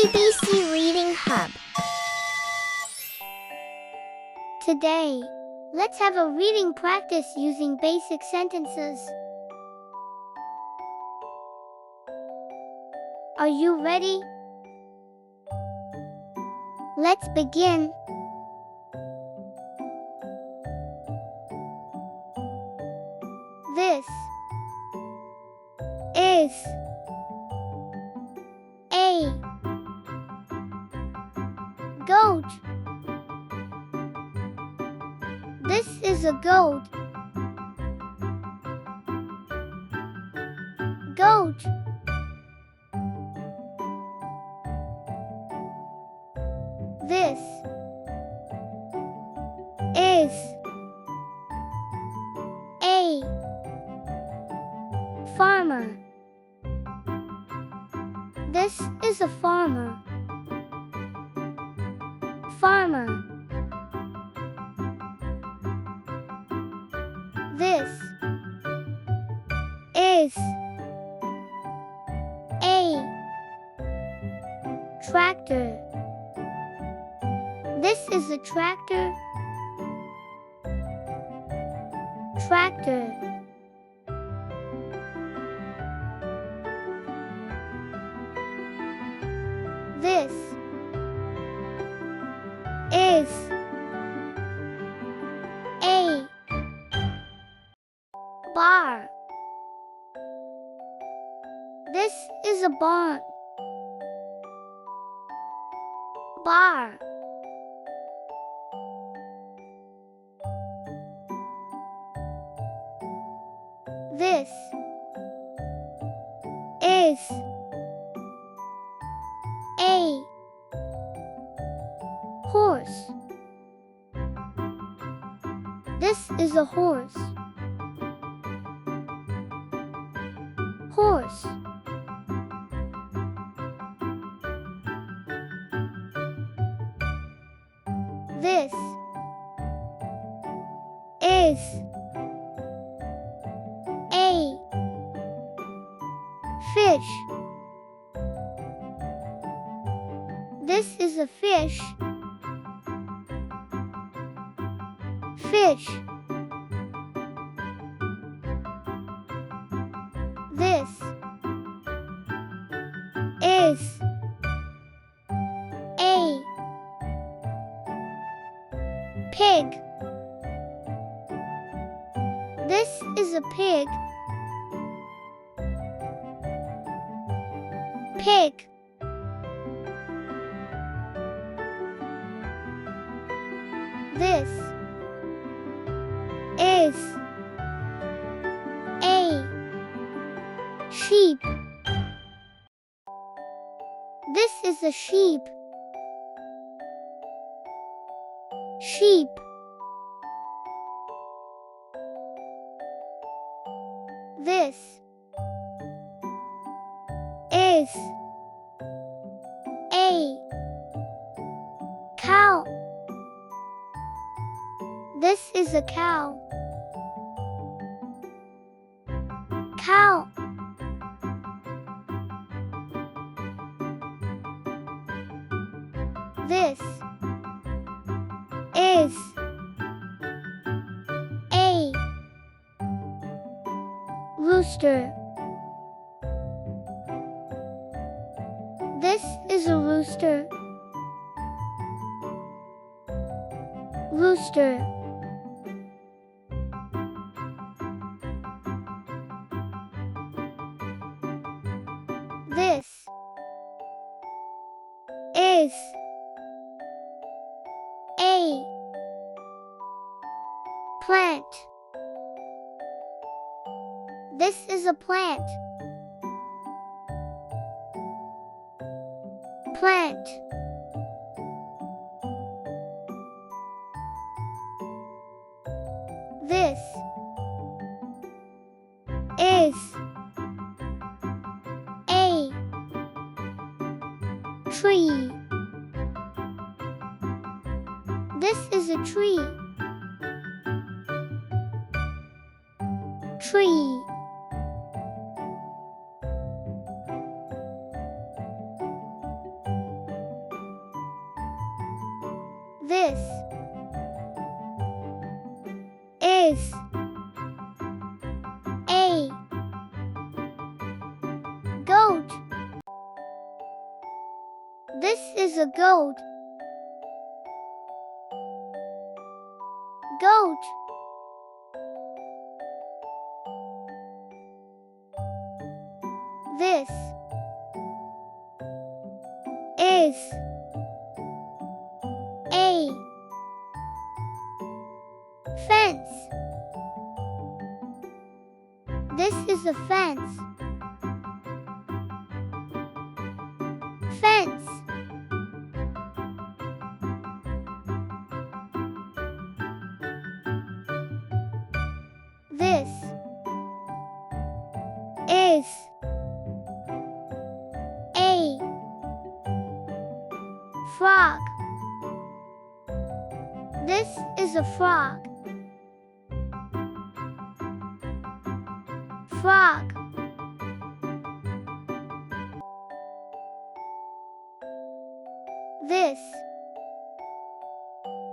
ABC Reading Hub. Today, let's have a reading practice using basic sentences. Are you ready? Let's begin. This is a goat. This is a goat. Goat. This is a farmer. This is a farmer. Farmer. This is a tractor. This is a tractor. Tractor. This is a bar. This is a barn. Bar. This is a horse. This is a horse. Horse. This is a fish. This is a fish. Fish. This is a pig. This is a pig. Pig. This is a sheep. This is a sheep. Sheep. This is a cow. This is a cow. Cow. This is a rooster. This is a rooster. Rooster. This is a plant. This is a plant. Plant. This is a tree. This is a tree. Tree. This is a goat. This is a goat. Goat. This is a fence. This is a fence. Fence. This is a frog. This is a frog. Frog. This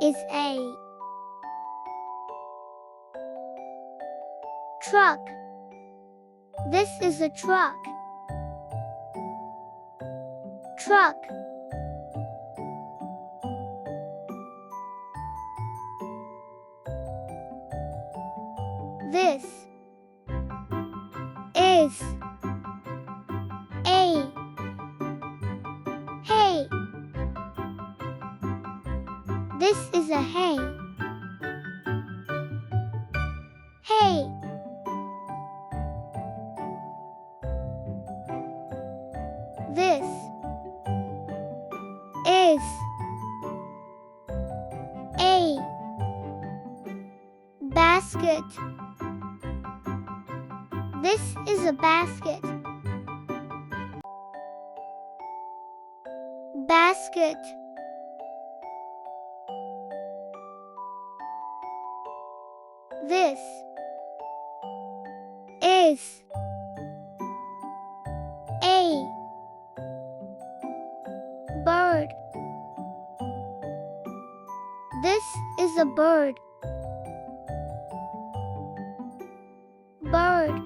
is a truck. This is a truck. Truck. This is a hay. This is a hay. Hay. This is a basket. This is a basket. Basket. This is a bird. This is a bird. Bird.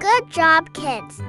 Good job, kids.